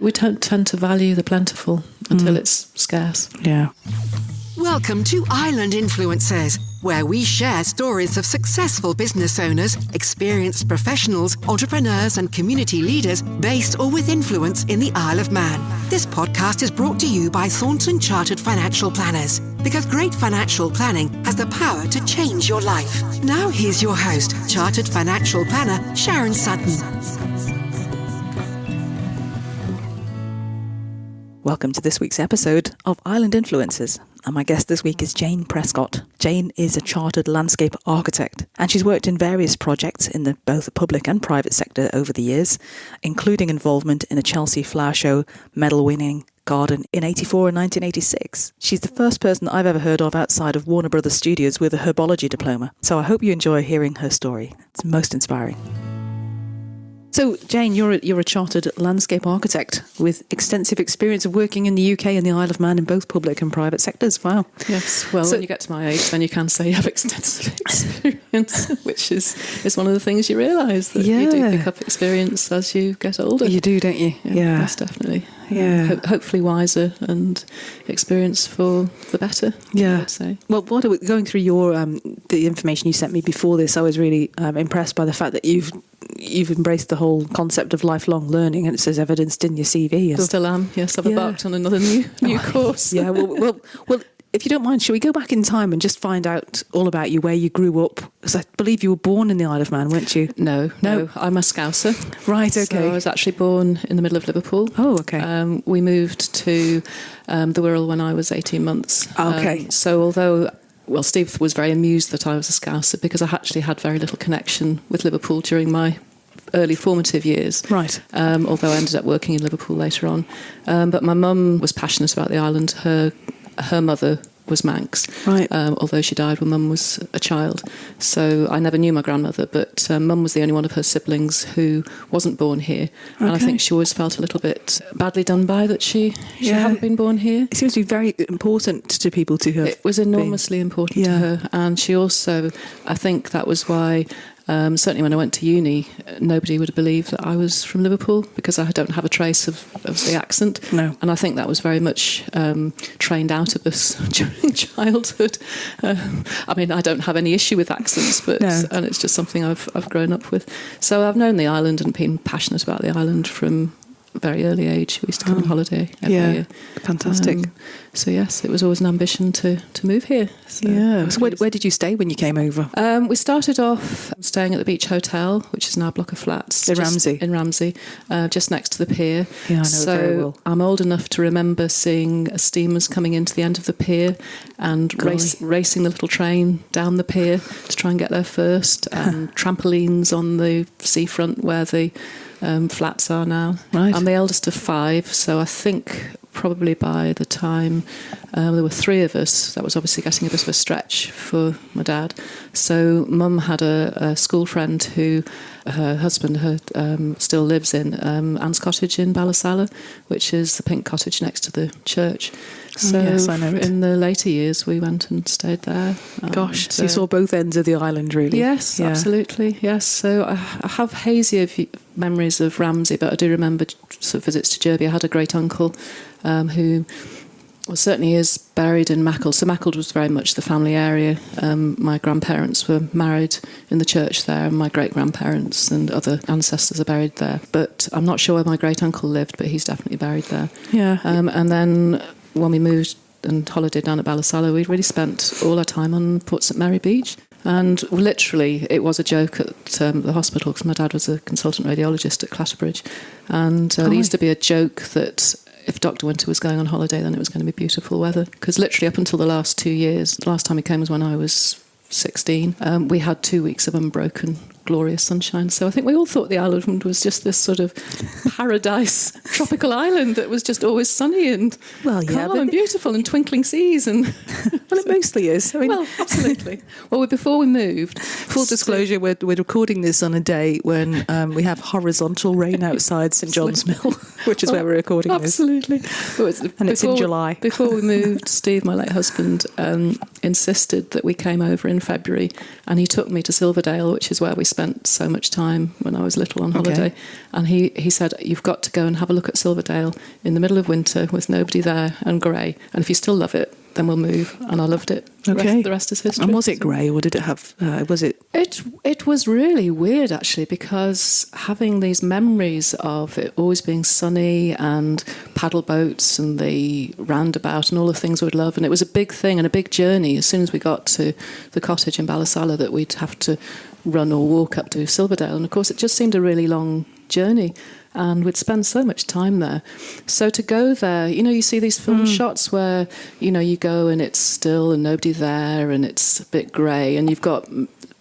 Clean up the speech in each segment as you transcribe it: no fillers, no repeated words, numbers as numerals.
We don't tend to value the plentiful until it's scarce. Yeah. Welcome to Island Influencers, where we share stories of successful business owners, experienced professionals, entrepreneurs and community leaders based or with influence in the Isle of Man. This podcast is brought to you by Thornton Chartered Financial Planners, because great financial planning has the power to change your life. Now here's your host, Chartered Financial Planner Sharon Sutton. Welcome to this week's episode of Island Influencers. And my guest this week is Jane Prescott. Jane is a chartered landscape architect, and she's worked in various projects in both the public and private sector over the years, including involvement in a Chelsea Flower Show medal-winning garden in 1984 and 1986. She's the first person I've ever heard of outside of Warner Brothers Studios with a herbology diploma. So I hope you enjoy hearing her story. It's most inspiring. So, Jane, you're a chartered landscape architect with extensive experience of working in the UK and the Isle of Man in both public and private sectors. Wow. Yes, well, when you get to my age, then you can say you have extensive experience, which is one of the things you realise, that you do pick up experience as you get older. You do, don't you? Yeah. Most definitely. Yeah. Hopefully wiser and experience for the better, yeah. I would say. Well, going through your the information you sent me before this, I was really impressed by the fact that you've embraced the whole concept of lifelong learning, and it says evidenced in your CV. I still am. Yes, I've embarked on another new course. Yeah. Well. If you don't mind, shall we go back in time and just find out all about you, where you grew up? Because I believe you were born in the Isle of Man, weren't you? No. I'm a Scouser. Right, okay. So I was actually born in the middle of Liverpool. Oh, okay. We moved to the Wirral when I was 18 months. Okay. So although... Well, Steve was very amused that I was a Scouser, because I actually had very little connection with Liverpool during my early formative years. Right. Although I ended up working in Liverpool later on. But my mum was passionate about the island. Her mother was Manx, right. Although she died when Mum was a child. So I never knew my grandmother, but Mum was the only one of her siblings who wasn't born here. Okay. And I think she always felt a little bit badly done by that she hadn't been born here. It seems to be very important to people to have. It was enormously important to her. And she also, I think that was why... certainly when I went to uni, nobody would have believed that I was from Liverpool, because I don't have a trace of the accent. No. And I think that was very much trained out of us during childhood. I mean, I don't have any issue with accents, but and it's just something I've grown up with. So I've known the island and been passionate about the island from a very early age. We used to come on holiday every year. Fantastic. So yes, it was always an ambition to move here. So where did you stay when you came over? We started off staying at the Beach Hotel, which is now a block of flats in Ramsey, just next to the pier. Yeah, I know it very well. I'm old enough to remember seeing steamers coming into the end of the pier and racing the little train down the pier to try and get there first, and trampolines on the seafront where the flats are now. Right. I'm the eldest of 5, so I think probably by the time there were 3 of us, that was obviously getting a bit of a stretch for my dad. So Mum had a school friend who her husband still lives in, Anne's Cottage in Ballasalla, which is the pink cottage next to the church. So yes, I know it. In the later years, we went and stayed there. Gosh, so you saw both ends of the island, really. Yes, absolutely, yes. So I have hazier memories of Ramsey, but I do remember sort of visits to Derby. I had a great uncle who certainly is buried in Mackle. So Mackle was very much the family area. My grandparents were married in the church there, and my great-grandparents and other ancestors are buried there. But I'm not sure where my great-uncle lived, but he's definitely buried there. Yeah. And then when we moved and holidayed down at Ballasalla, we really spent all our time on Port St Mary Beach. And literally, it was a joke at the hospital, because my dad was a consultant radiologist at Clatterbridge. And there used to be a joke that if Dr. Winter was going on holiday, then it was going to be beautiful weather. Because literally up until the last 2 years, the last time he came was when I was 16, we had 2 weeks of unbroken glorious sunshine. So I think we all thought the island was just this sort of paradise tropical island that was just always sunny and calm and beautiful and twinkling seas. And well, it mostly is. I mean, well, absolutely. Well, before we moved... Full disclosure, we're recording this on a day when we have horizontal rain outside St John's Mill, which is where we're recording absolutely. this. And it's in July. Before we moved, Steve, my late husband, insisted that we came over in February, and he took me to Silverdale, which is where we spent so much time when I was little on holiday. And he said, you've got to go and have a look at Silverdale in the middle of winter with nobody there and grey. And if you still love it, then we'll move. And I loved it. The rest is history. And was it grey, or did it have, was it? It was really weird, actually, because having these memories of it always being sunny and paddle boats and the roundabout and all the things we'd love. And it was a big thing and a big journey. As soon as we got to the cottage in Ballasalla, that we'd have to run or walk up to Silverdale. And, of course, it just seemed a really long journey. And we'd spend so much time there. So to go there, you see these film shots where, you go and it's still and nobody there and it's a bit grey and you've got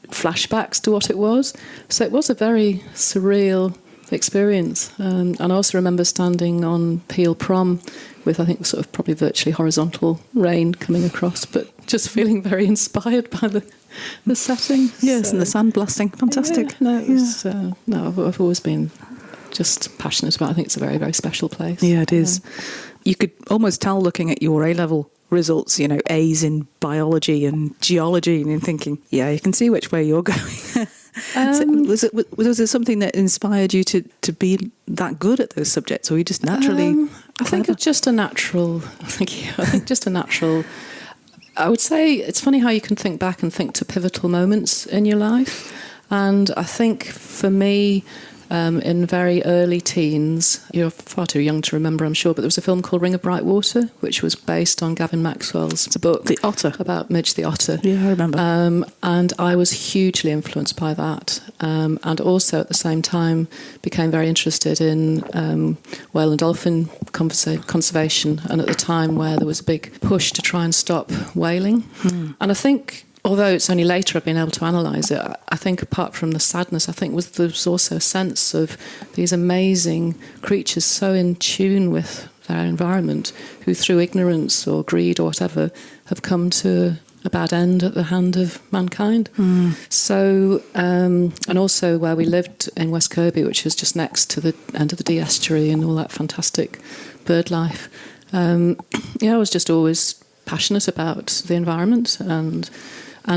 flashbacks to what it was. So it was a very surreal experience. And I also remember standing on Peel Prom with, I think, sort of probably virtually horizontal rain coming across, but just feeling very inspired by the setting. Yes, and the sand blasting. Fantastic. Yeah, I've always been just passionate about it. I think it's a very, very special place. Yeah, it is. You could almost tell looking at your A-level results, A's in biology and geology, and you're thinking, yeah, you can see which way you're going. Was it something that inspired you to be that good at those subjects, or you just naturally? I think it's just a natural. I think just a natural. I would say it's funny how you can think back and think to pivotal moments in your life, and I think for me. In very early teens, you're far too young to remember, I'm sure, but there was a film called Ring of Bright Water, which was based on Gavin Maxwell's book. The Otter. About Midge the Otter. Yeah, I remember. And I was hugely influenced by that. And also at the same time became very interested in whale and dolphin conservation, and at the time where there was a big push to try and stop whaling. And I think, although it's only later I've been able to analyse it, I think apart from the sadness, I think there was also a sense of these amazing creatures so in tune with their environment, who through ignorance or greed or whatever have come to a bad end at the hand of mankind. So, and also where we lived in West Kirby, which is just next to the end of the Dee estuary and all that fantastic bird life. I was just always passionate about the environment and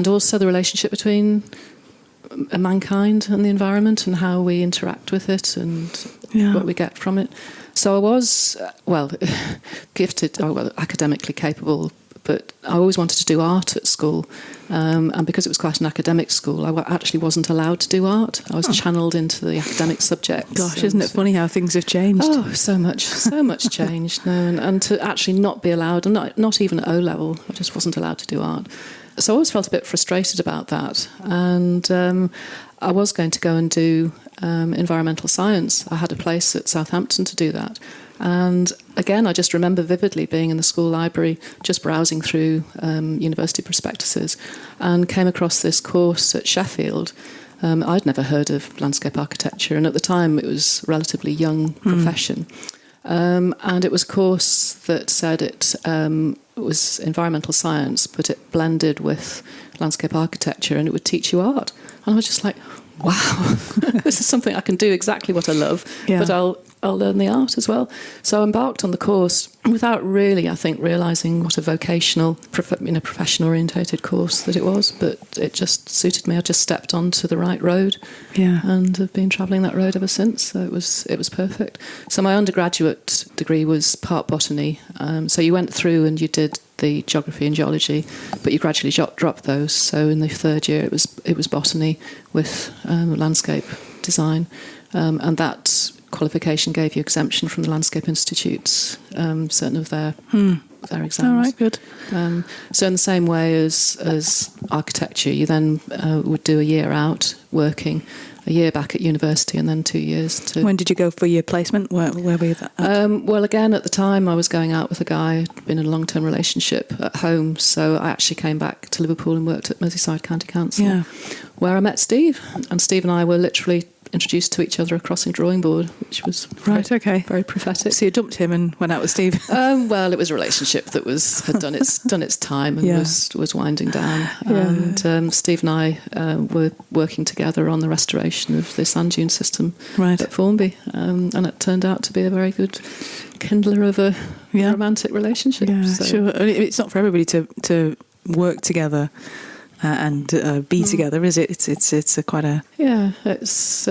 also the relationship between mankind and the environment and how we interact with it and what we get from it. So I was, gifted, academically capable, but I always wanted to do art at school. And because it was quite an academic school, I actually wasn't allowed to do art. I was channelled into the academic subjects. Gosh, isn't it funny how things have changed? Oh, so much changed. And to actually not be allowed, and not even at O-level, I just wasn't allowed to do art. So I always felt a bit frustrated about that. And I was going to go and do environmental science. I had a place at Southampton to do that. And again, I just remember vividly being in the school library, just browsing through university prospectuses, and came across this course at Sheffield. I'd never heard of landscape architecture, and at the time it was a relatively young profession. And it was a course that said it was environmental science, but it blended with landscape architecture, and it would teach you art. And I was just like, wow, this is something I can do exactly what I love, but I'll learn the art as well. So I embarked on the course without really, I think, realising what a vocational, profession-orientated course that it was, but it just suited me. I just stepped onto the right road and have been travelling that road ever since, so it was perfect. So my undergraduate degree was part botany, so you went through and you did the geography and geology, but you gradually dropped those. So in the third year it was botany with landscape design, and that qualification gave you exemption from the Landscape Institute's certain of their exams. All right, good. So in the same way as architecture, you then would do a year out working, a year back at university, and then 2 years to... When did you go for your placement? Where were you at? Well, again, at the time, I was going out with a guy I'd been in a long-term relationship at home, so I actually came back to Liverpool and worked at Merseyside County Council, where I met Steve. And Steve and I were literally introduced to each other across a drawing board, which was very prophetic. So you dumped him and went out with Steve? Well, it was a relationship that had done its time and was winding down. And Steve and I were working together on the restoration of the sand dune system at Formby, and it turned out to be a very good kindler of a romantic relationship. Yeah, so. sure. It's not for everybody to work together and be together, is it? It's a quite a... Yeah, it's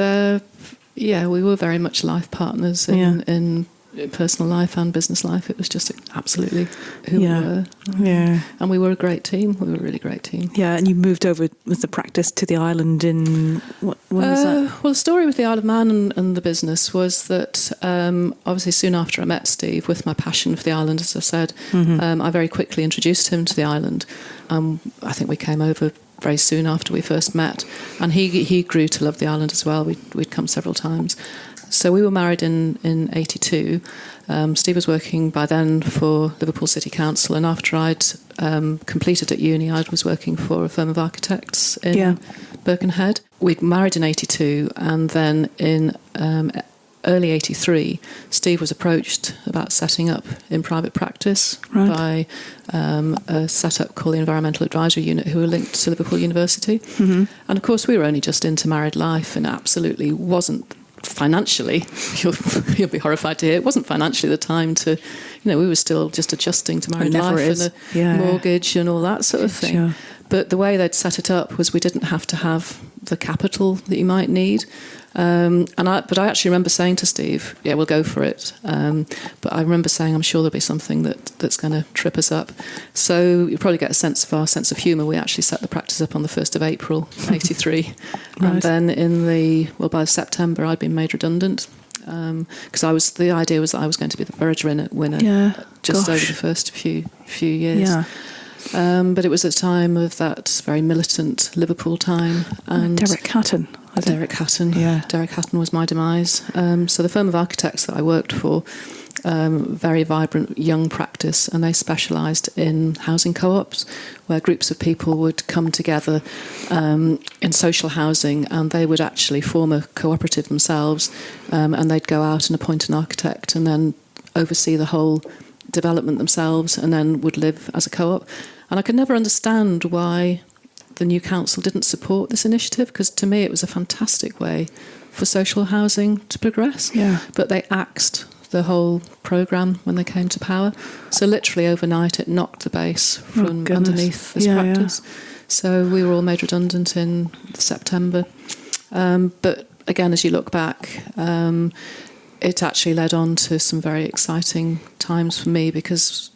we were very much life partners in personal life and business life. It was just absolutely who we were. Yeah. And we were a great team. We were a really great team. Yeah, and you moved over with the practice to the island in... when was that? Well, the story with the Isle of Man and the business was that obviously soon after I met Steve, with my passion for the island, as I said, I very quickly introduced him to the island. I think we came over very soon after we first met, and he grew to love the island as well. We'd come several times. So we were married in 82. Steve was working by then for Liverpool City Council, and after I'd completed at uni, I was working for a firm of architects in Birkenhead. We'd married in 82, and then in early 83, Steve was approached about setting up in private practice by a set-up called the Environmental Advisory Unit, who were linked to Liverpool University. And of course, we were only just into married life, and absolutely wasn't financially, you'll be horrified to hear, it wasn't financially the time to, we were still just adjusting to married life and a mortgage and all that sort of thing. Sure. But the way they'd set it up was we didn't have to have the capital that you might need. But I actually remember saying to Steve, yeah, we'll go for it. But I remember saying, I'm sure there'll be something that's going to trip us up. So you probably get a sense of our sense of humour. We actually set the practice up on the 1st of April, 83. And then by September, I'd been made redundant. Because the idea was that I was going to be the Burridge winner just over the first few years. Yeah. But it was a time of that very militant Liverpool time. And Derek Hatton. Derek Hatton. Yeah. Derek Hatton was my demise. So the firm of architects that I worked for, very vibrant young practice, and they specialised in housing co-ops, where groups of people would come together in social housing, and they would actually form a cooperative themselves, and they'd go out and appoint an architect and then oversee the whole development themselves, and then would live as a co-op. And I could never understand why the new council didn't support this initiative, because to me it was a fantastic way for social housing to progress. Yeah. But they axed the whole programme when they came to power. So literally overnight it knocked the base from underneath this practice. So we were all made redundant in September. But again, as you look back, it actually led on to some very exciting times for me, because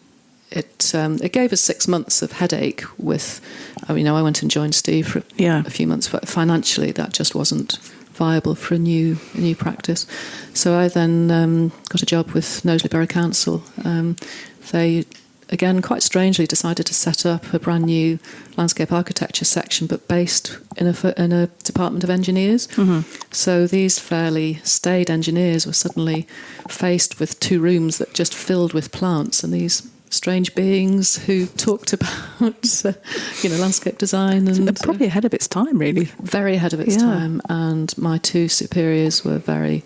it gave us 6 months of headache with, I went and joined Steve for a few months, but financially that just wasn't viable for a new practice. So I then got a job with Knowsley Borough Council. They, again, quite strangely decided to set up a brand new landscape architecture section, but based in a department of engineers. So these fairly staid engineers were suddenly faced with 2 rooms that just filled with plants and these strange beings who talked about landscape design, and probably ahead of its time, really. Very ahead of its time. And my 2 superiors were very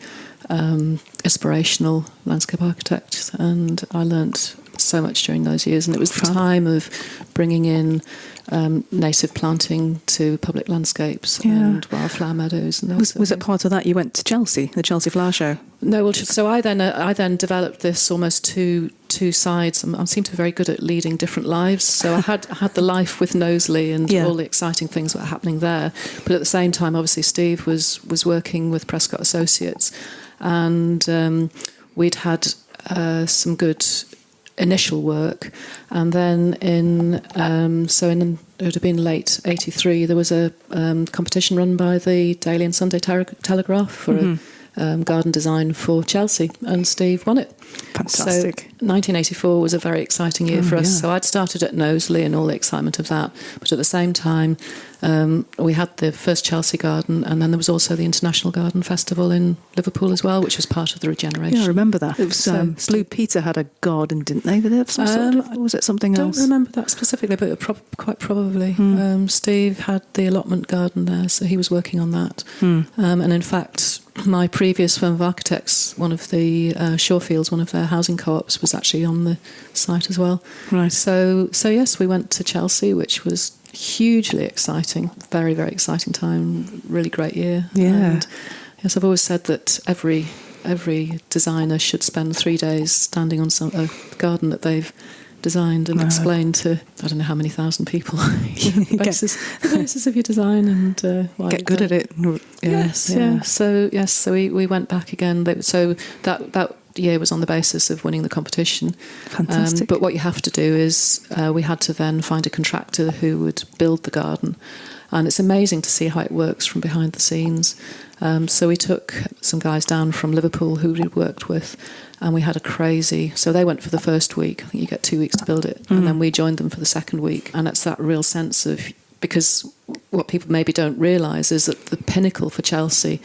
aspirational landscape architects, and I learnt so much during those years. And it was the time of bringing in native planting to public landscapes and wildflower meadows. And was it part of that you went to Chelsea, the Chelsea Flower Show? No, well, so I then developed this almost two sides. I seem to be very good at leading different lives. So I had the life with Knowsley and all the exciting things that were happening there. But at the same time, obviously, Steve was working with Prescott Associates, and we'd had some good initial work, and then it would have been late 83, there was a competition run by the Daily and Sunday Telegraph for a garden design for Chelsea, and Steve won it. Fantastic. So 1984 was a very exciting year for us. So I'd started at Knowsley and all the excitement of that, but at the same time we had the first Chelsea garden, and then there was also the International Garden Festival in Liverpool as well, which was part of the regeneration. Yeah, I remember that. It was Blue Peter had a garden, didn't they? Did they have some sort of, or was it something else? I don't remember that specifically, but quite probably. Steve had the allotment garden there, so he was working on that. And in fact, my previous firm of architects, one of the Shorefields, one of their housing co-ops, was actually on the site as well. Right. So yes, we went to Chelsea, which was hugely exciting, very, very exciting time, really great year. Yeah. And yes, I've always said that every designer should spend 3 days standing on a garden that they've designed and explained to I don't know how many thousand people the basis of your design and why get good at it. So we went back again. So that year was on the basis of winning the competition. Fantastic. But what you have to do is we had to then find a contractor who would build the garden, and it's amazing to see how it works from behind the scenes. So we took some guys down from Liverpool who we'd worked with, and we had a crazy... So they went for the first week. I think you get 2 weeks to build it. And then we joined them for the second week. And it's that real sense of... Because what people maybe don't realise is that the pinnacle for Chelsea,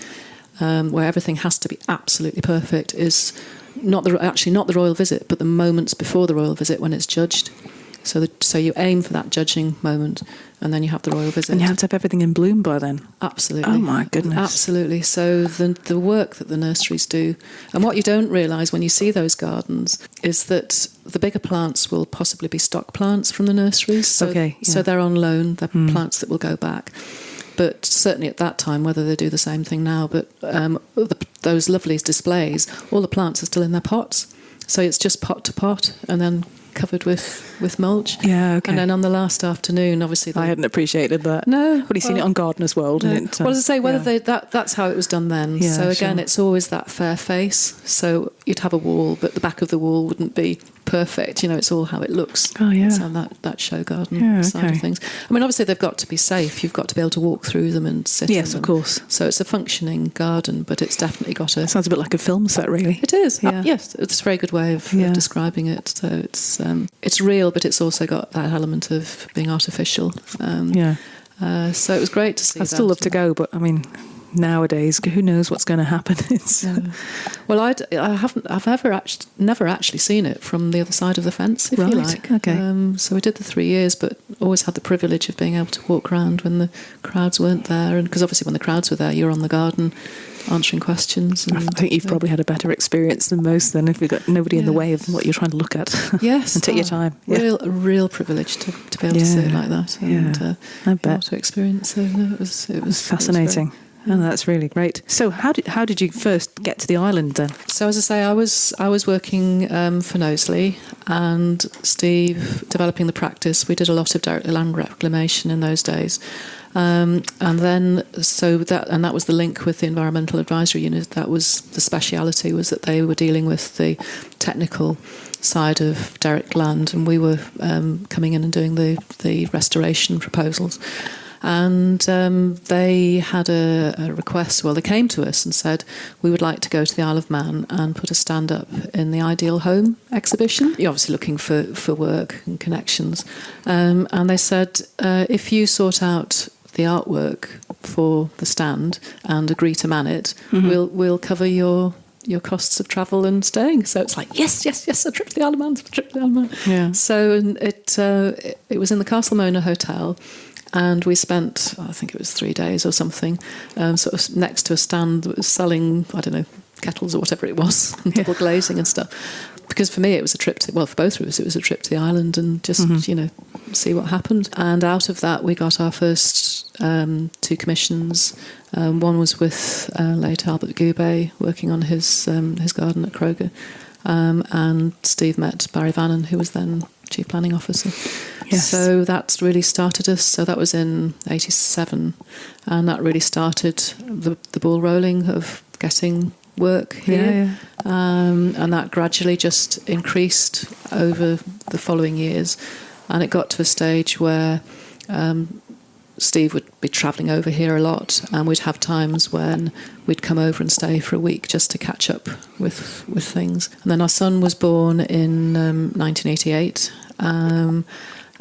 where everything has to be absolutely perfect, is not the royal visit, but the moments before the royal visit when it's judged. So you aim for that judging moment, and then you have the royal visit. And you have to have everything in bloom by then. Absolutely. Oh my goodness. Absolutely. So the work that the nurseries do, and what you don't realise when you see those gardens, is that the bigger plants will possibly be stock plants from the nurseries. So, so they're on loan. They're plants that will go back. But certainly at that time, whether they do the same thing now, but those lovely displays, all the plants are still in their pots. So it's just pot to pot, and then covered with mulch. Yeah, okay. And then on the last afternoon, obviously... I hadn't appreciated that. No. But you've seen it on Gardener's World. No. And it, well, as I say, that's how it was done then. Yeah, so again, sure. It's always that fair face. So you'd have a wall, but the back of the wall wouldn't be perfect. It's all how it looks. Oh, yeah. So that show garden side of things. I mean, obviously, they've got to be safe. You've got to be able to walk through them and sit in them. Yes, of course. So it's a functioning garden, but it's definitely got a... Sounds a bit like a film set, really. It is. Yeah. Yes, it's a very good way of describing it. So it's real, but it's also got that element of being artificial. So it was great to see. I'd still love to go, but I mean, nowadays, who knows what's going to happen? Well, I've never actually seen it from the other side of the fence, if you like. Okay. So we did the 3 years, but always had the privilege of being able to walk around when the crowds weren't there, and because obviously when the crowds were there, you're on the garden answering questions. And, I think you've probably had a better experience than most then, if you've got nobody in the way of what you're trying to look at. Yes. And take your time. Real privilege to be able to see it like that. And, I bet. To experience. So it was fascinating. Oh, that's really great. So how did you first get to the island then? So as I say, I was working for Knowsley, and Steve developing the practice. We did a lot of direct land reclamation in those days. And that was the link with the Environmental Advisory Unit. That was the speciality, was that they were dealing with the technical side of derelict land, and we were coming in and doing the restoration proposals. And they had a request. Well, they came to us and said, we would like to go to the Isle of Man and put a stand-up in the Ideal Home exhibition. You're obviously looking for work and connections. And they said, if you sort out the artwork for the stand and agree to man it, we'll cover your costs of travel and staying. So it's like, yes, a trip to the Isle of Man, Yeah. So it was in the Castlemona Hotel. And we spent, I think it was 3 days or something, sort of next to a stand that was selling, I don't know, kettles or whatever it was, and double glazing and stuff. Because for me, it was a trip for both of us, it was a trip to the island and just, see what happened. And out of that, we got our first 2 commissions. One was with late Albert Goubet, working on his garden at Kroger. And Steve met Barry Vannon, who was then Chief Planning Officer. Yes. So that's really started us. So that was in 87, and that really started the ball rolling of getting work here. And that gradually just increased over the following years, and it got to a stage where Steve would be travelling over here a lot, and we'd have times when we'd come over and stay for a week just to catch up with things. And then our son was born in 1988,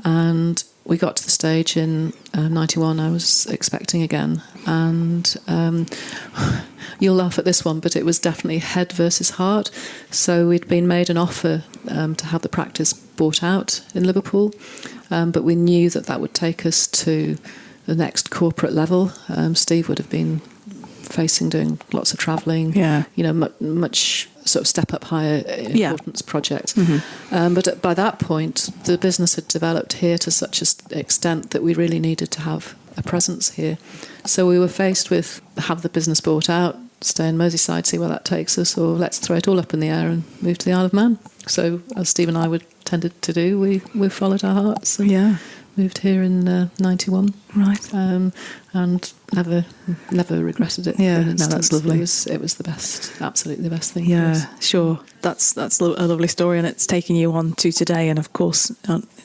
and we got to the stage in 91 I was expecting again, and you'll laugh at this one, but it was definitely head versus heart. So we'd been made an offer to have the practice bought out in Liverpool, but we knew that would take us to the next corporate level. Steve would have been facing doing lots of travelling, much sort of step up higher importance projects. But by that point, the business had developed here to such an extent that we really needed to have a presence here. So we were faced with have the business bought out, stay in Merseyside, see where that takes us, or let's throw it all up in the air and move to the Isle of Man. So, as Steve and I tended to do, we followed our hearts and moved here in 91. Right. And never regretted it. Yeah, for an no, instant. that's lovely. It was the best, absolutely the best thing. Yeah, for us. sure. That's a lovely story, and it's taking you on to today. And of course,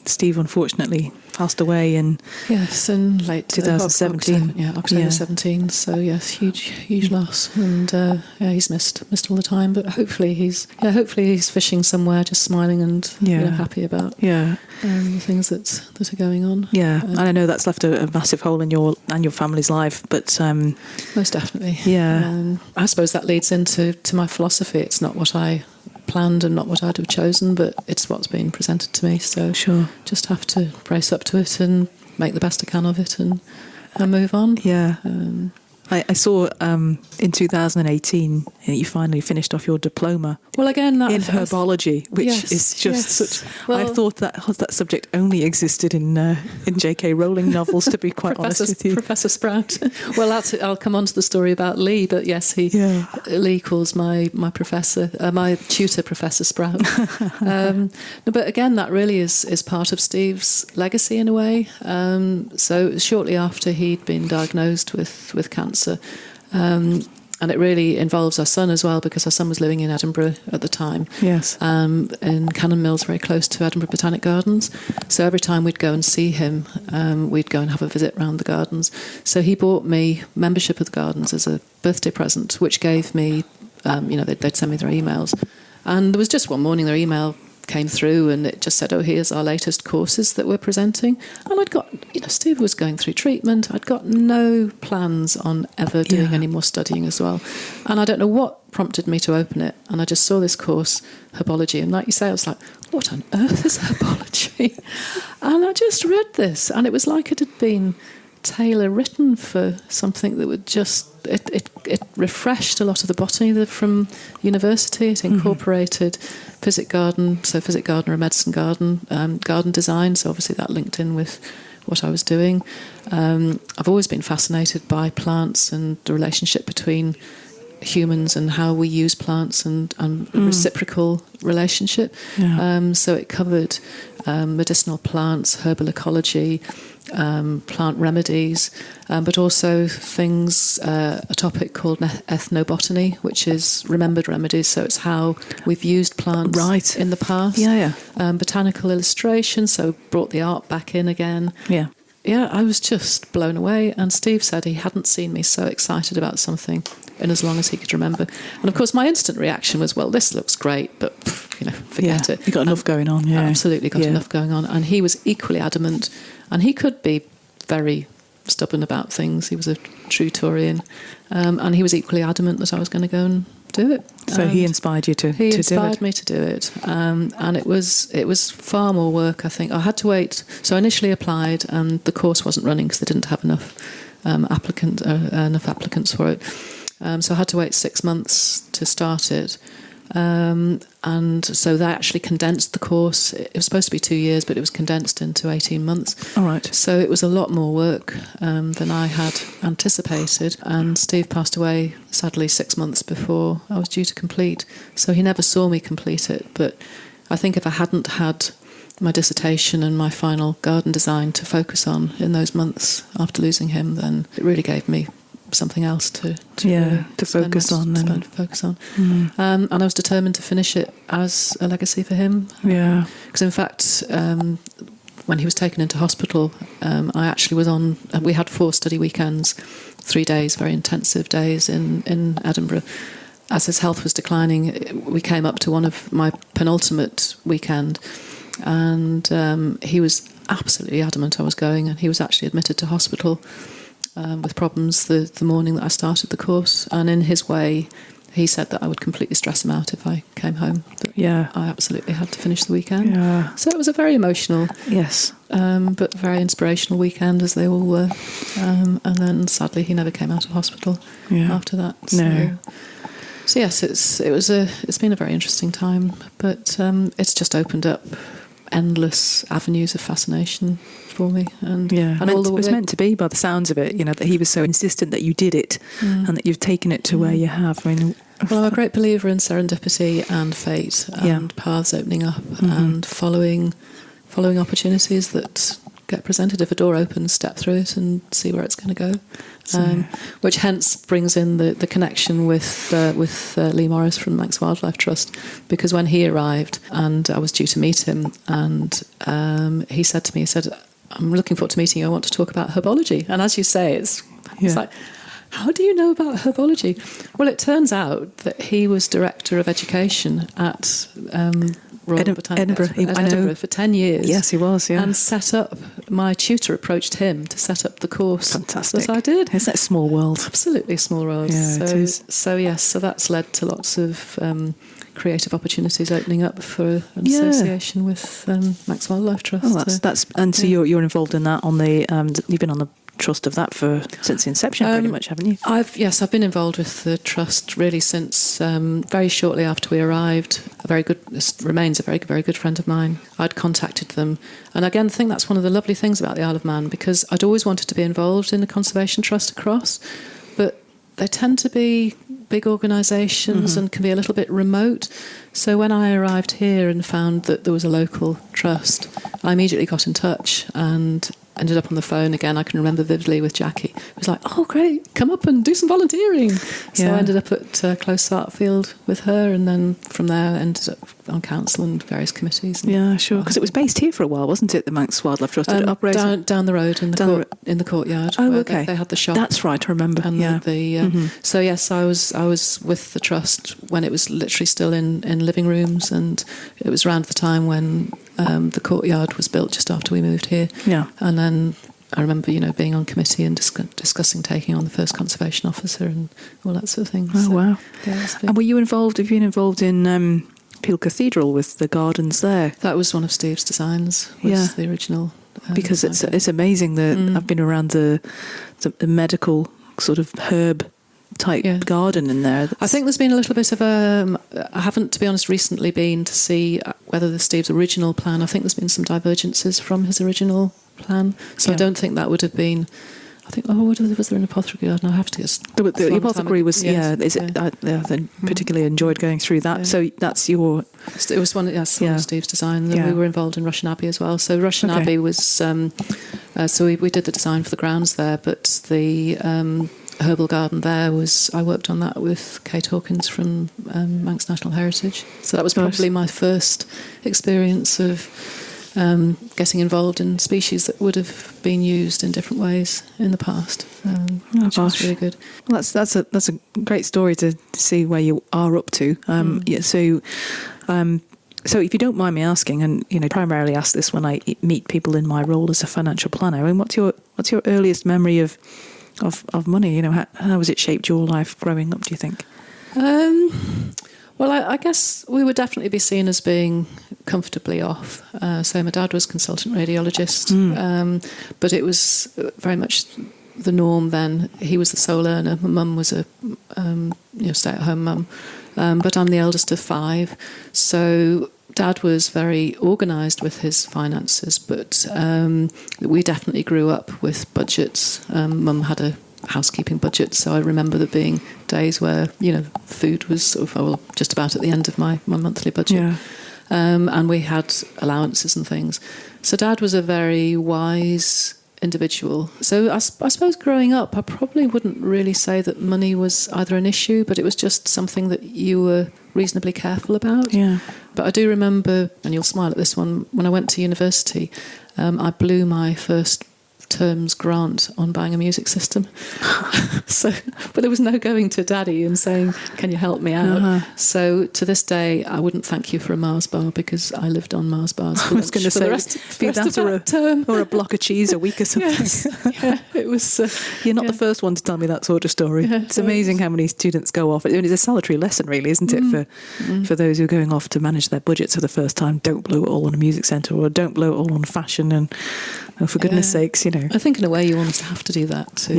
Steve unfortunately passed away in Yes, in late 2017. October 17. So yes, huge loss, and he's missed all the time. But hopefully he's fishing somewhere, just smiling and happy about the things that are going on. Yeah, and I know that's left a massive hole in your family's life, but most definitely. Yeah, I suppose that leads into my philosophy. It's not what I planned and not what I'd have chosen, but it's what's been presented to me. So sure, just have to brace up to it and make the best I can of it and move on. Yeah. I saw in 2018 you finally finished off your diploma. Well, again, in herbology, which is just such. Well, I thought that subject only existed in J.K. Rowling novels. To be quite honest with you, Professor Sprout. Well, I'll come on to the story about Lee, but yes, Lee calls my professor, my tutor, Professor Sprout. But again, that really is part of Steve's legacy in a way. So shortly after he'd been diagnosed with cancer. And it really involves our son as well, because our son was living in Edinburgh at the time. Yes. In Cannon Mills, very close to Edinburgh Botanic Gardens. So every time we'd go and see him, we'd go and have a visit around the gardens. So he bought me membership of the gardens as a birthday present, which gave me, they'd send me their emails. And there was just one morning their email came through and it just said, oh, here's our latest courses that we're presenting. And I'd got, Steve was going through treatment. I'd got no plans on ever doing any more studying as well. And I don't know what prompted me to open it. And I just saw this course, herbology. And like you say, I was like, what on earth is herbology? And I just read this. And it was like it had been tailor written for something that would just it refreshed a lot of the botany from university. It incorporated physic garden, so physic garden or a medicine garden, garden design. So obviously that linked in with what I was doing. I've always been fascinated by plants and the relationship between humans and how we use plants and reciprocal relationship. So it covered medicinal plants, herbal ecology, plant remedies, but also things, a topic called ethnobotany, which is remembered remedies. So it's how we've used plants in the past. Botanical illustration, so brought the art back in again. Yeah, I was just blown away. And Steve said he hadn't seen me so excited about something in as long as he could remember. And of course, my instant reaction was, well, this looks great, but forget it. You got enough going on. Absolutely got enough going on. And he was equally adamant. And he could be very stubborn about things. He was a true Tourian. And he was equally adamant that I was going to go and do it. So he inspired you to do it? He inspired me to do it. And it was far more work, I think. I had to wait. So I initially applied and the course wasn't running because they didn't have enough applicants for it. So I had to wait 6 months to start it. And so they actually condensed the course. It was supposed to be 2 years, but it was condensed into 18 months. All right. So it was a lot more work than I had anticipated. And Steve passed away, sadly, 6 months before I was due to complete. So he never saw me complete it. But I think if I hadn't had my dissertation and my final garden design to focus on in those months after losing him, then it really gave me something else to focus on. And I was determined to finish it as a legacy for him. Because in fact, when he was taken into hospital, I actually was on. We had 4 study weekends, 3 days, very intensive days in Edinburgh. As his health was declining, we came up to one of my penultimate weekend, and he was absolutely adamant I was going, and he was actually admitted to hospital with problems the morning that I started the course. And in his way, he said that I would completely stress him out if I came home. But I absolutely had to finish the weekend. So it was a very emotional, but very inspirational weekend, as they all were. And then sadly, he never came out of hospital after that. So yes, it's been a very interesting time, but it's just opened up endless avenues of fascination for me. And it was meant to be by the sounds of it, that he was so insistent that you did it and that you've taken it to where you have. I mean, well, I'm a great believer in serendipity and fate and paths opening up and following opportunities that get presented. If a door opens, step through it and see where it's going to go. Which hence brings in the connection with Lee Morris from Manx Wildlife Trust, because when he arrived and I was due to meet him, and he said to me, I'm looking forward to meeting you, I want to talk about herbology. And as you say, it's like, how do you know about herbology? Well, it turns out that he was Director of Education at Edinburgh for 10 years. Yes, he was, and set up, my tutor approached him to set up the course. Fantastic. That I did. Isn't that a small world? Absolutely a small world. Yeah, it is. So that's led to lots of creative opportunities opening up for an association with Manx Wildlife Trust. Oh, so you're involved in that on the you've been on the trust of that since the inception, pretty much, haven't you? I've been involved with the trust really since very shortly after we arrived. Remains a very, very good friend of mine. I'd contacted them, and again, I think that's one of the lovely things about the Isle of Man, because I'd always wanted to be involved in the conservation trust across, but they tend to be big organisations and can be a little bit remote. So when I arrived here and found that there was a local trust, I immediately got in touch and ended up on the phone again. I can remember vividly with Jackie. It was like, oh, great, come up and do some volunteering. So I ended up at Close Sartfield with her, and then from there ended up on council and various committees. Yeah, sure. Because it was based here for a while, wasn't it, the Manx Wildlife Trust? Did it operate down the road in the courtyard. Oh, okay. They had the shop. That's right, I remember. And So yes, I was with the trust when it was literally still in living rooms, and it was around the time when the courtyard was built just after we moved here. Yeah. And then I remember, being on committee and discussing taking on the first conservation officer and all that sort of thing. Oh, so, wow. Yeah, and have you been involved in Peel Cathedral with the gardens there? That was one of Steve's designs, was the original. Because it's amazing that I've been around the medical sort of herb type garden in there. I think there's been a little bit of I haven't, to be honest, recently been to see whether Steve's original plan, I think there's been some divergences from his original plan. So I don't think that would have been, I think, was there an apothecary garden? I have to guess. The apothecary was, I particularly enjoyed going through that. Yeah. So that's your... It was one of Steve's design. We were involved in Russian Abbey as well. So Russian Abbey was... so we did the design for the grounds there, but the... herbal garden there I worked on that with Kate Hawkins from Manx National Heritage. So that was probably my first experience of getting involved in species that would have been used in different ways in the past, which was really good. Well, that's a great story to see where you are up to. So if you don't mind me asking, and primarily ask this when I meet people in my role as a financial planner, I mean, what's your earliest memory of money? How has it shaped your life growing up, do you think? Well, I guess we would definitely be seen as being comfortably off. So my dad was consultant radiologist, but it was very much the norm then. He was the sole earner. My mum was a stay-at-home mum, but I'm the eldest of 5. So Dad was very organised with his finances, but we definitely grew up with budgets. Mum had a housekeeping budget, so I remember there being days where food was sort of just about at the end of my monthly budget, and we had allowances and things. So Dad was a very wise individual. So I suppose growing up, I probably wouldn't really say that money was either an issue, but it was just something that you were reasonably careful about. Yeah. But I do remember, and you'll smile at this one, when I went to university, I blew my first term's grant on buying a music system. But there was no going to Daddy and saying, can you help me out? So to this day, I wouldn't thank you for a Mars bar, because I lived on Mars bars for, for the rest of that term. Or a block of cheese a week or something. Yes. It was... You're not the first one to tell me that sort of story. Yeah, it's amazing how many students go off. I mean, it's a salutary lesson, really, isn't it, for those who are going off to manage their budgets for the first time. Don't blow it all on a music centre, or don't blow it all on fashion, and for goodness sakes, I think in a way you almost have to do that to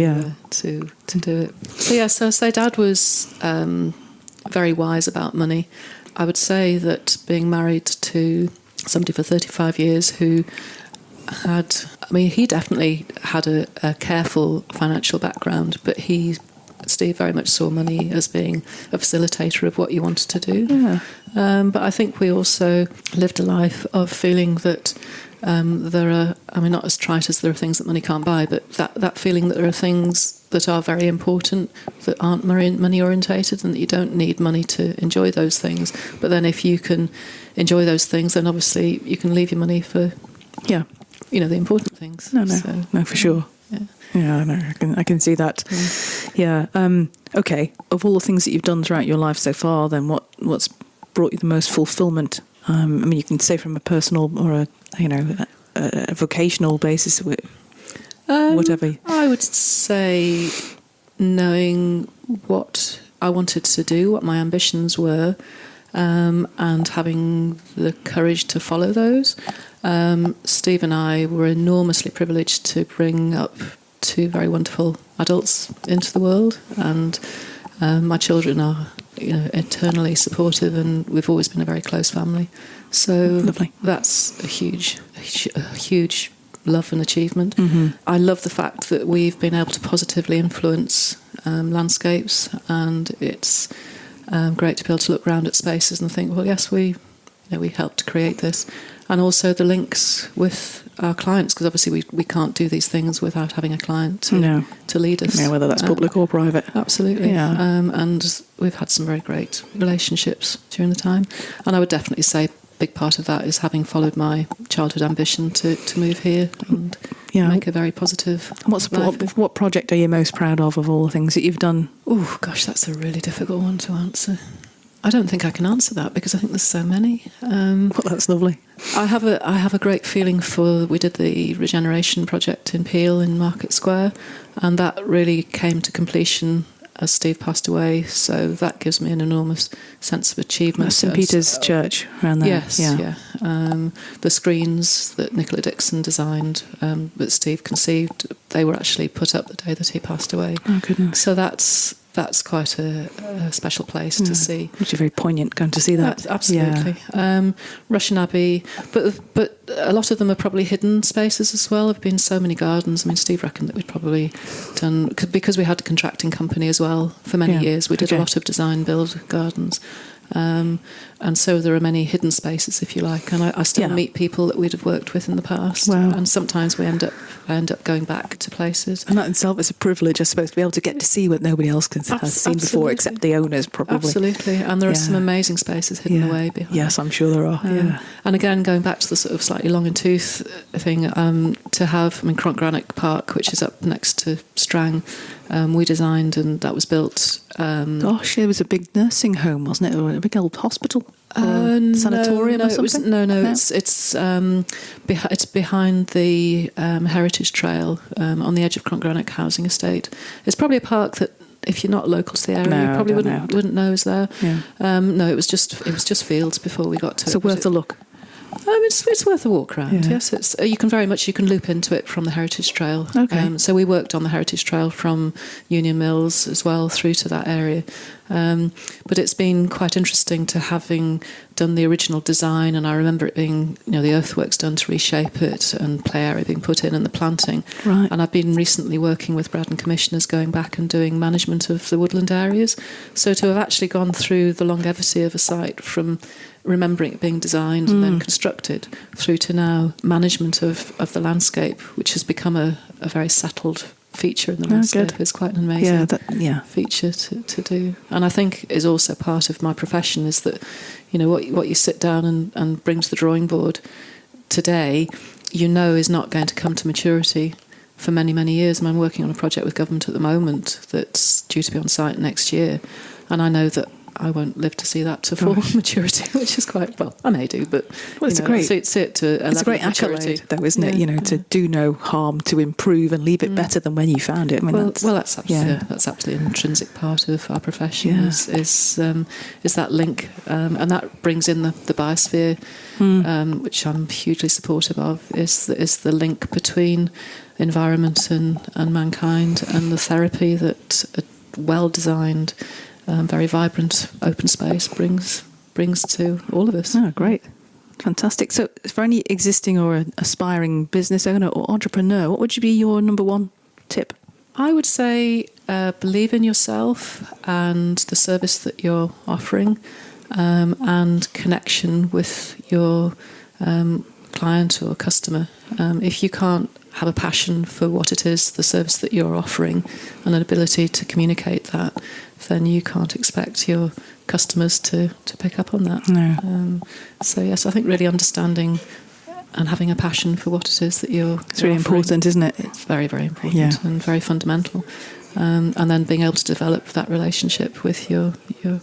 do it. So I say Dad was very wise about money. I would say that being married to somebody for 35 years who he definitely had a careful financial background, but Steve very much saw money as being a facilitator of what you wanted to do. Yeah. But I think we also lived a life of feeling that there are, not as trite as there are things that money can't buy, but that feeling that there are things that are very important that aren't money orientated, and that you don't need money to enjoy those things. But then if you can enjoy those things, then obviously you can leave your money for the important things. No, for sure. Yeah, I know. I can see that. Yeah. Okay. Of all the things that you've done throughout your life so far, then what's brought you the most fulfillment? You can say from a personal or a vocational basis, whatever. I would say knowing what I wanted to do, what my ambitions were, and having the courage to follow those. Steve and I were enormously privileged to bring up two very wonderful adults into the world, and my children are eternally supportive, and we've always been a very close family. So lovely. That's a huge love and achievement. Mm-hmm. I love the fact that we've been able to positively influence landscapes, and it's great to be able to look around at spaces and think, well, yes, we helped create this. And also the links with our clients, because obviously we can't do these things without having a client to lead us. Yeah, whether that's public or private. Absolutely. Yeah. And we've had some very great relationships during the time. And I would definitely say a big part of that is having followed my childhood ambition to move here and make a very positive life. What project are you most proud of all the things that you've done? Oh, gosh, that's a really difficult one to answer. I don't think I can answer that because I think there's so many. Well, that's lovely. I have a great feeling we did the regeneration project in Peel in Market Square, and that really came to completion as Steve passed away. So that gives me an enormous sense of achievement. St Peter's Church around there. Yes, yeah. The screens that Nicola Dixon designed, that Steve conceived, they were actually put up the day that he passed away. Oh, goodness. So that's quite a special place to see. Which is very poignant going to see that. Absolutely. Yeah. Russian Abbey, but a lot of them are probably hidden spaces as well. There have been so many gardens. Steve reckoned that we'd probably done, because we had a contracting company as well for many years. We did a lot of design build gardens. And so there are many hidden spaces, if you like, and I still meet people that we'd have worked with in the past. Wow. And sometimes I end up going back to places. And that in itself is a privilege, I suppose, to be able to get to see what nobody else has seen before, except the owners, probably. Absolutely, and there are some amazing spaces hidden away behind. Yes, I'm sure there are. And again, going back to the sort of slightly long in tooth thing, to have, Cronk Park, which is up next to Strang, we designed, and that was built. Gosh, it was a big nursing home, wasn't it? Or a big old hospital, or sanatorium, or something. It's behind the Heritage Trail on the edge of Cronk Housing Estate. It's probably a park that, if you're not local to the area, you probably wouldn't know is there. Yeah. It was just fields before we got to it. So worth a look. It's worth a walk around. Yeah. Yes, you can loop into it from the Heritage Trail. Okay. So we worked on the Heritage Trail from Union Mills as well through to that area. But it's been quite interesting to having done the original design, and I remember it being, the earthworks done to reshape it and play area being put in and the planting. Right. And I've been recently working with Braddon Commissioners going back and doing management of the woodland areas. So to have actually gone through the longevity of a site from remembering it being designed and then constructed through to now management of the landscape, which has become a very settled feature in the landscape, is quite an amazing feature to do. And I think is also part of my profession is that, what you sit down and bring to the drawing board today, is not going to come to maturity for many, many years. I'm working on a project with government at the moment that's due to be on site next year, and I know that I won't live to see that to full maturity, which is quite, I may do, but it's a great accolade, though, isn't it? To do no harm, to improve and leave it better than when you found it. That's absolutely an intrinsic part of our profession. Is that link, and that brings in the biosphere, which I'm hugely supportive of. Is the link between environment and mankind, and the therapy that a well-designed, very vibrant open space brings to all of us. Oh, great. Fantastic. So for any existing or aspiring business owner or entrepreneur, what would be your number one tip? I would say believe in yourself and the service that you're offering, and connection with your client or customer. If you can't have a passion for what it is, the service that you're offering, and an ability to communicate that, then you can't expect your customers to pick up on that. No. So yes, I think really understanding and having a passion for what it is that you're It's really offering. important, isn't it? It's very, very important, Yeah. and very fundamental. And then being able to develop that relationship with your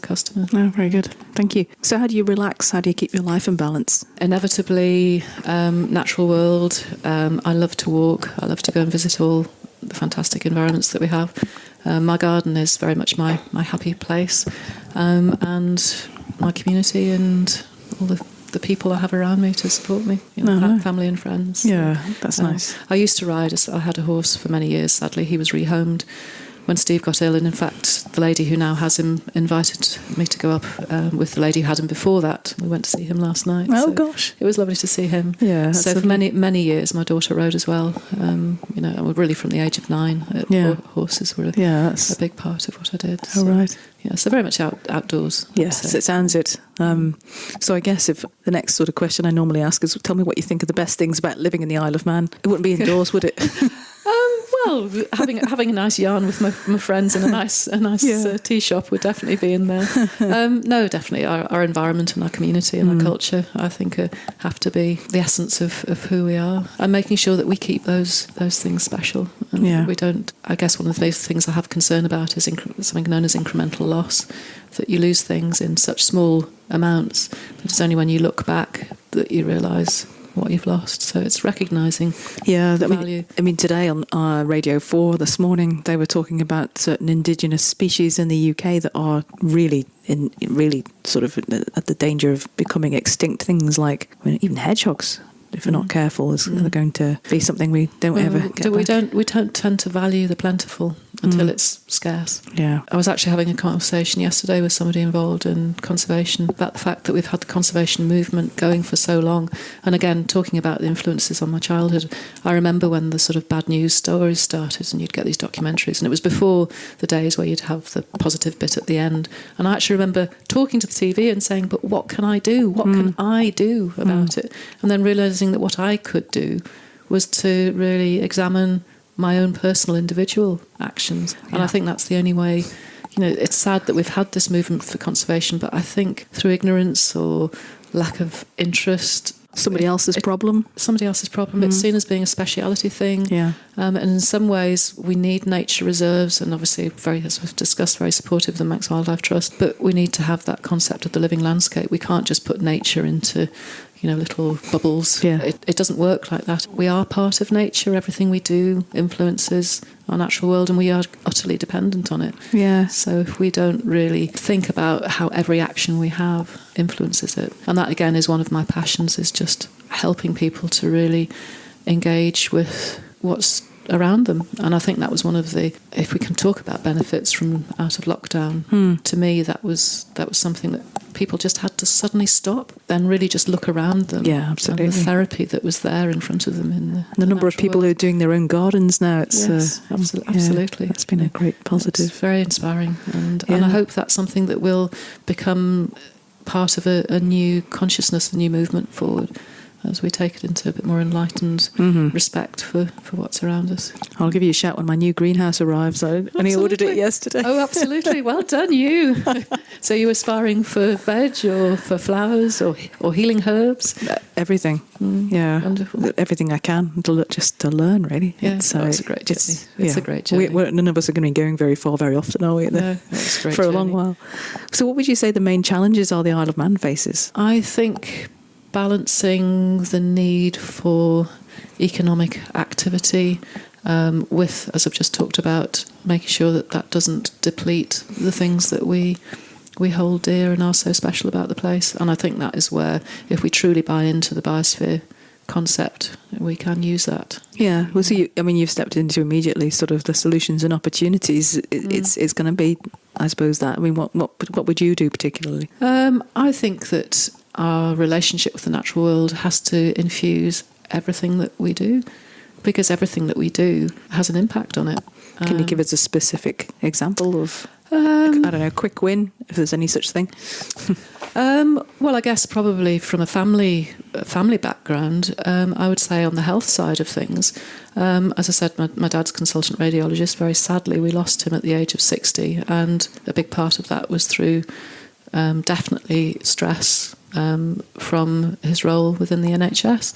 customer. Oh, very good. Thank you. So how do you relax? How do you keep your life in balance? Inevitably, natural world. I love to walk. I love to go and visit all the fantastic environments that we have. My garden is very much my happy place, and my community and all the people I have around me to support me, family and friends. Yeah, that's nice. I used to ride. I had a horse for many years. Sadly, he was rehomed when Steve got ill, and in fact, the lady who now has him invited me to go up with the lady who had him before that. We went to see him last night. Oh, so gosh. it was lovely to see him. Yeah, that's so for lovely. many years, my daughter rode as well. Really from the age of 9. Horses were that's a big part of what I did. Oh, right. Yeah, so very much outdoors. Yes, So- it sounds it. So I guess if the next sort of question I normally ask is, tell me what you think are the best things about living in the Isle of Man. It wouldn't be indoors, would it? Well, having a nice yarn with my friends in a nice tea shop would definitely be in there. No, definitely our environment and our community and our culture, I think, have to be the essence of who we are, and making sure that we keep those things special. And we don't. I guess one of the things I have concern about is something known as incremental loss, that you lose things in such small amounts that it's only when you look back that you realise what you've lost. So it's recognising the value. I mean, today on Radio 4 this morning, they were talking about certain indigenous species in the UK that are really sort of at the danger of becoming extinct. Things like, even hedgehogs, if we're not careful, are going to be something we don't ever get back. We don't tend to value the plentiful until it's scarce. Yeah. I was actually having a conversation yesterday with somebody involved in conservation about the fact that we've had the conservation movement going for so long. And again, talking about the influences on my childhood, I remember when the sort of bad news stories started and you'd get these documentaries, and it was before the days where you'd have the positive bit at the end. And I actually remember talking to the TV and saying, but what can I do? What can I do about it? And then realising that what I could do was to really examine my own personal individual actions. And I think that's the only way. It's sad that we've had this movement for conservation, but I think through ignorance or lack of interest, Somebody else's problem. It's seen as being a speciality thing. Yeah. And in some ways, we need nature reserves, and obviously, as we've discussed, very supportive of the Manx Wildlife Trust. But we need to have that concept of the living landscape. We can't just put nature into little bubbles. Yeah. It doesn't work like that. We are part of nature. Everything we do influences our natural world, and we are utterly dependent on it. Yeah. So if we don't really think about how every action we have influences it, and that again is one of my passions, is just helping people to really engage with what's around them. And I think that was one of the, if we can talk about benefits from out of lockdown, to me that was something that people just had to suddenly stop, then really just look around them. Yeah, absolutely. And the therapy that was there in front of them in the number of people who are doing their own gardens now. It's absolutely. It's been a great positive. It's very inspiring, and I hope that's something that will become part of a new consciousness, a new movement forward, as we take it into a bit more enlightened respect for what's around us. I'll give you a shout when my new greenhouse arrives. I only ordered it yesterday. Oh, absolutely. Well done, you. So you aspiring for veg or for flowers or healing herbs? Everything. Yeah. Wonderful. Everything I can just to learn, really. Yeah, it's a great journey. It's a great journey. None of us are going to be going very far very often, are we? No, it's a great for journey. a long while. So what would you say the main challenges are the Isle of Man faces? I think balancing the need for economic activity with, as I've just talked about, making sure that doesn't deplete the things that we hold dear and are so special about the place. And I think that is where, if we truly buy into the biosphere concept, we can use that. Yeah, well, so you've stepped into immediately sort of the solutions and opportunities. It's going to be, I suppose, that. I mean, what would you do particularly? I think that our relationship with the natural world has to infuse everything that we do, because everything that we do has an impact on it. Can you give us a specific example of, I don't know, a quick win, if there's any such thing? Well, I guess probably from a family background, I would say on the health side of things. As I said, my dad's consultant radiologist. Very sadly, we lost him at the age of 60, and a big part of that was through definitely stress from his role within the NHS.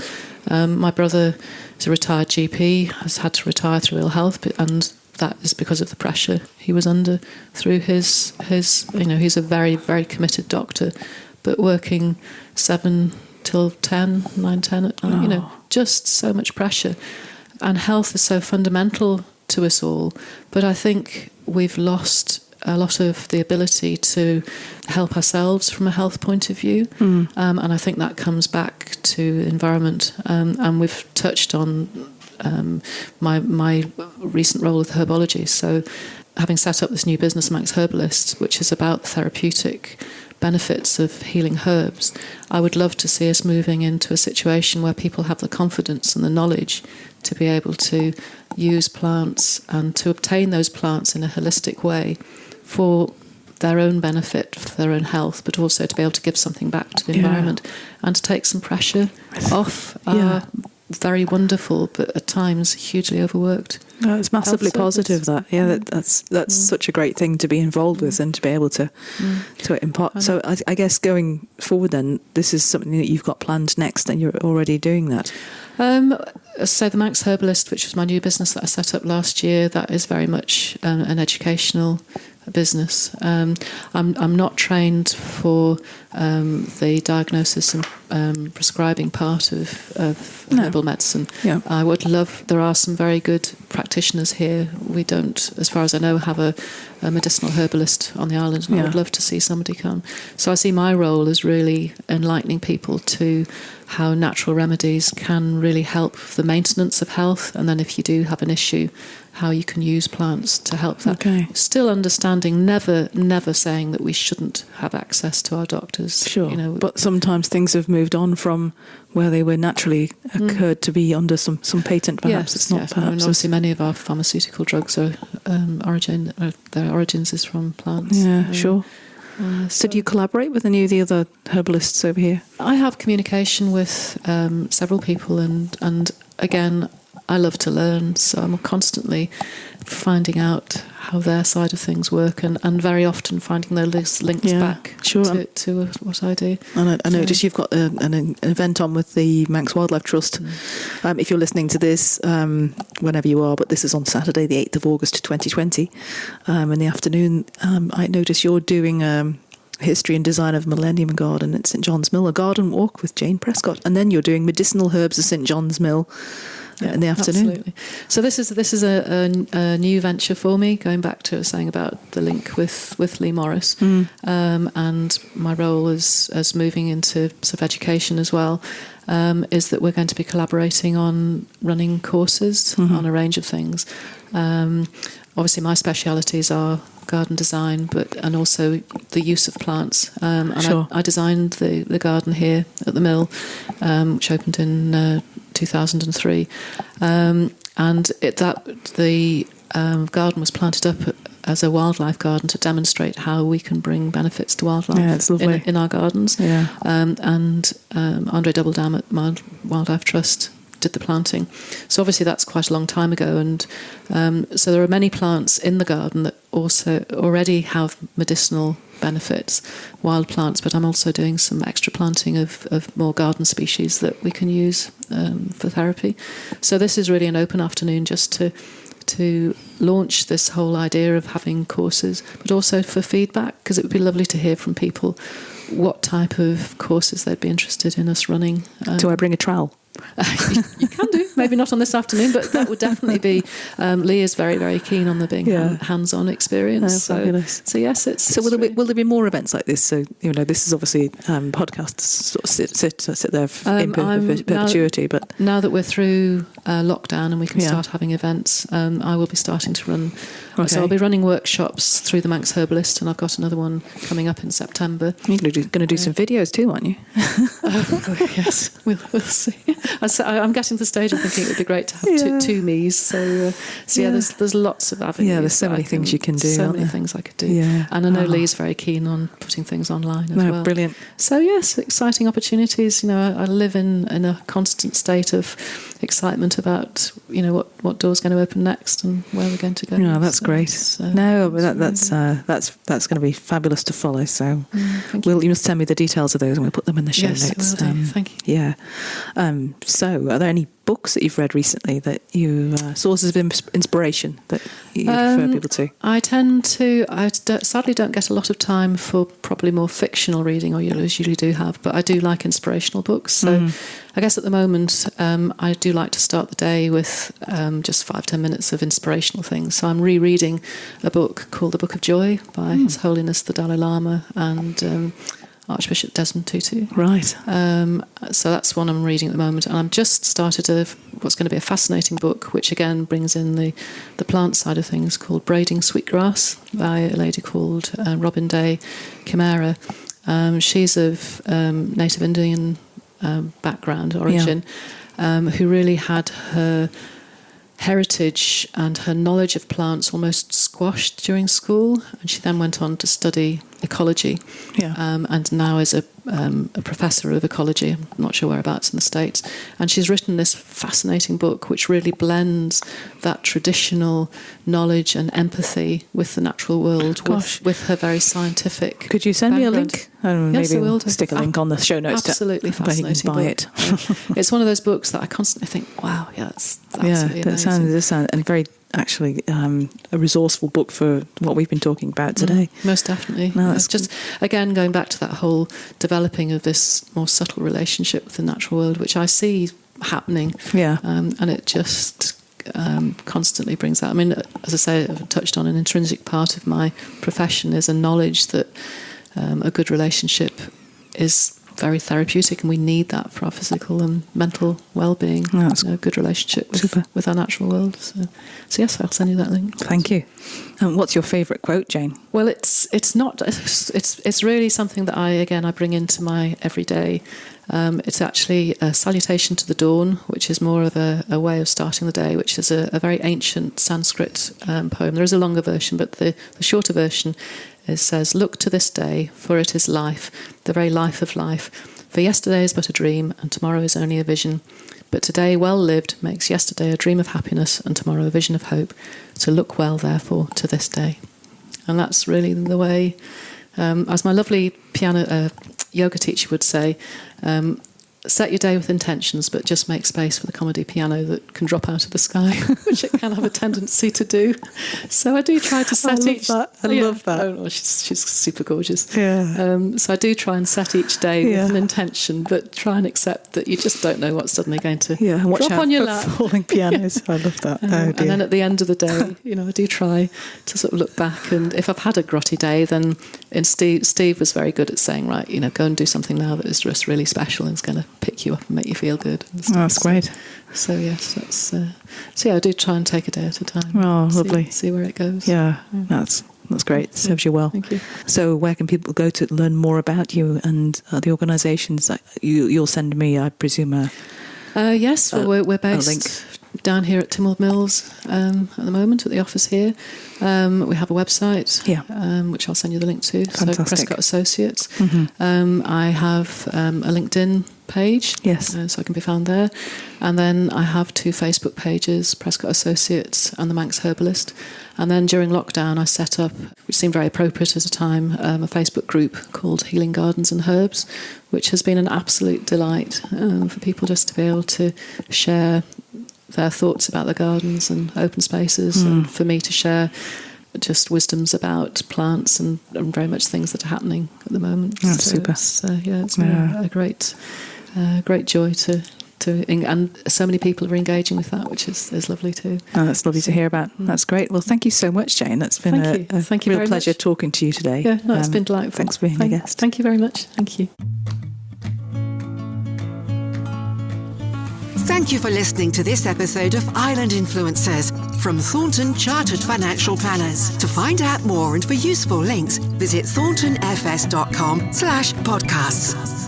My brother is a retired GP, has had to retire through ill health, and that is because of the pressure he was under through his he's a very, very committed doctor, but working 7 till 10, 9, 10 at night, just so much pressure. And health is so fundamental to us all, but I think we've lost a lot of the ability to help ourselves from a health point of view. And I think that comes back to environment. And we've touched on my recent role with herbology. So having set up this new business, Max Herbalists, which is about the therapeutic benefits of healing herbs, I would love to see us moving into a situation where people have the confidence and the knowledge to be able to use plants and to obtain those plants in a holistic way for their own benefit, for their own health, but also to be able to give something back to the environment and to take some pressure off our very wonderful, but at times hugely overworked. No, it's massively positive. That's such a great thing to be involved with and to be able to impart. So I guess going forward, then this is something that you've got planned next, and you're already doing that. So the Max Herbalist, which was my new business that I set up last year, that is very much an educational business. I'm not trained for the diagnosis and prescribing part of herbal medicine. Yeah. I would love, there are some very good practitioners here. We don't, as far as I know, have a medicinal herbalist on the island, and I would love to see somebody come. So I see my role as really enlightening people to how natural remedies can really help the maintenance of health, and then if you do have an issue, how you can use plants to help that. Okay. Still understanding, never saying that we shouldn't have access to our doctors. Sure, but sometimes things have moved on from where they were naturally occurred to be under some patent, perhaps. It's not perhaps. And obviously many of our pharmaceutical drugs are their origins is from plants. Yeah, sure. So do you collaborate with any of the other herbalists over here? I have communication with several people, and again, I love to learn, so I'm constantly finding out how their side of things work, and very often finding those links back to what I do. And I notice you've got an event on with the Manx Wildlife Trust. If you're listening to this, whenever you are, but this is on Saturday, the 8th of August 2020, in the afternoon, I notice you're doing history and design of Millennium Garden at St John's Mill, a garden walk with Jane Prescott, and then you're doing medicinal herbs at St John's Mill in the afternoon. Absolutely. So this is a new venture for me, going back to saying about the link with Lee Morris, and my role as moving into sort of education as well, is that we're going to be collaborating on running courses on a range of things. Obviously my specialities are garden design, and also the use of plants. I designed the garden here at the mill, which opened in 2003, and the garden was planted up as a wildlife garden to demonstrate how we can bring benefits to wildlife in our gardens. Yeah. And Andre Doubledam at Wildlife Trust did the planting. So obviously that's quite a long time ago, and so there are many plants in the garden that also already have medicinal benefits, wild plants, but I'm also doing some extra planting of more garden species that we can use for therapy. So this is really an open afternoon just to launch this whole idea of having courses, but also for feedback, because it would be lovely to hear from people what type of courses they'd be interested in us running. Do I bring a trowel? You can do, maybe not on this afternoon, but that would definitely be. Lee is very, very keen on there being hands-on experience. Fabulous. So yes, it's. So will there be more events like this? So this is obviously podcasts sort of sit there in perpetuity. But now that we're through lockdown and we can start having events, I will be starting to run. Okay. So I'll be running workshops through the Manx Herbalist, and I've got another one coming up in September. You're going to do some videos too, aren't you? Yes, we'll see. I'm getting to the stage of thinking it would be great to have two me's. So there's lots of avenues. Yeah, there's so many things you can do. So many things I could do. Yeah. And I know Lee's very keen on putting things online as well. Brilliant. So yes, exciting opportunities. I live in a constant state of excitement about what door's going to open next and where we're going to go. Yeah, that's great. That's going to be fabulous to follow. So you must send me the details of those, and we'll put them in the show notes. Will do. Thank you. Yeah. So, are there any books that you've read recently that you sources of inspiration that you refer people to? I sadly don't get a lot of time for probably more fictional reading, or you usually do have, but I do like inspirational books. So I guess at the moment I do like to start the day with just 5-10 minutes of inspirational things. So I'm rereading a book called The Book of Joy by His Holiness the Dalai Lama and Archbishop Desmond Tutu. Right. So that's one I'm reading at the moment. And I've just started what's going to be a fascinating book, which again brings in the plant side of things, called Braiding Sweetgrass by a lady called Robin Day Chimera. She's of native Indian background, origin, who really had her heritage and her knowledge of plants almost squashed during school, and she then went on to study ecology, and now is a professor of ecology. I'm not sure whereabouts in the States, and she's written this fascinating book which really blends that traditional knowledge and empathy with the natural world, with her very scientific. Could you send me a link? Yes, I will do. Stick a link on the show notes. Absolutely fascinating. Buy it. It's one of those books that I constantly think, wow, that's absolutely amazing. That sounds and very actually a resourceful book for what we've been talking about today. Most definitely. No, it's just, again, going back to that whole developing of this more subtle relationship with the natural world, which I see happening. Yeah. And it just constantly brings out. I mean, as I say, I've touched on an intrinsic part of my profession is a knowledge that a good relationship is very therapeutic, and we need that for our physical and mental well-being. A good relationship with our natural world. So yes, I'll send you that link. Thank you. What's your favourite quote, Jane? Well, it's really something that I bring into my everyday. It's actually a salutation to the dawn, which is more of a way of starting the day, which is a very ancient Sanskrit poem. There is a longer version, but the shorter version says, "Look to this day, for it is life, the very life of life. For yesterday is but a dream, and tomorrow is only a vision. But today well lived makes yesterday a dream of happiness, and tomorrow a vision of hope. So look well, therefore, to this day." And that's really the way, as my lovely yoga teacher would say, set your day with intentions, but just make space for the comedy piano that can drop out of the sky, which it can have a tendency to do. So I do try to set I love that. Oh, she's super gorgeous. Yeah. So I do try and set each day with an intention, but try and accept that you just don't know what's suddenly going to drop on your lap. Falling pianos. I love that. And then at the end of the day, I do try to sort of look back, and if I've had a grotty day, then Steve was very good at saying, right, go and do something now that is just really special and is going to pick you up and make you feel good. That's great. So yes, that's I do try and take a day at a time. Oh, lovely. See where it goes. Yeah, that's great. Serves you well. Thank you. So where can people go to learn more about you and the organisations? You'll send me, I presume, yes, we're based link down here at Tynwald Mills at the moment, at the office here. We have a website, which I'll send you the link to. Fantastic. So Prescott Associates. Mm-hmm. I have a LinkedIn page, so I can be found there. And then I have 2 Facebook pages, Prescott Associates and the Manx Herbalist. And then during lockdown, I set up, which seemed very appropriate at the time, a Facebook group called Healing Gardens and Herbs, which has been an absolute delight for people just to be able to share their thoughts about the gardens and open spaces, and for me to share just wisdoms about plants and very much things that are happening at the moment. Super. It's been a great joy to and so many people are engaging with that, which is lovely too. Oh, that's lovely to hear about. That's great. Well, thank you so much, Jane. That's been Thank you real very pleasure much. talking to you today. Yeah, no, it's been delightful. Thanks for being a guest. Thank you very much. Thank you. Thank you for listening to this episode of Island Influencers from Thornton Chartered Financial Planners. To find out more and for useful links, visit thorntonfs.com/podcasts.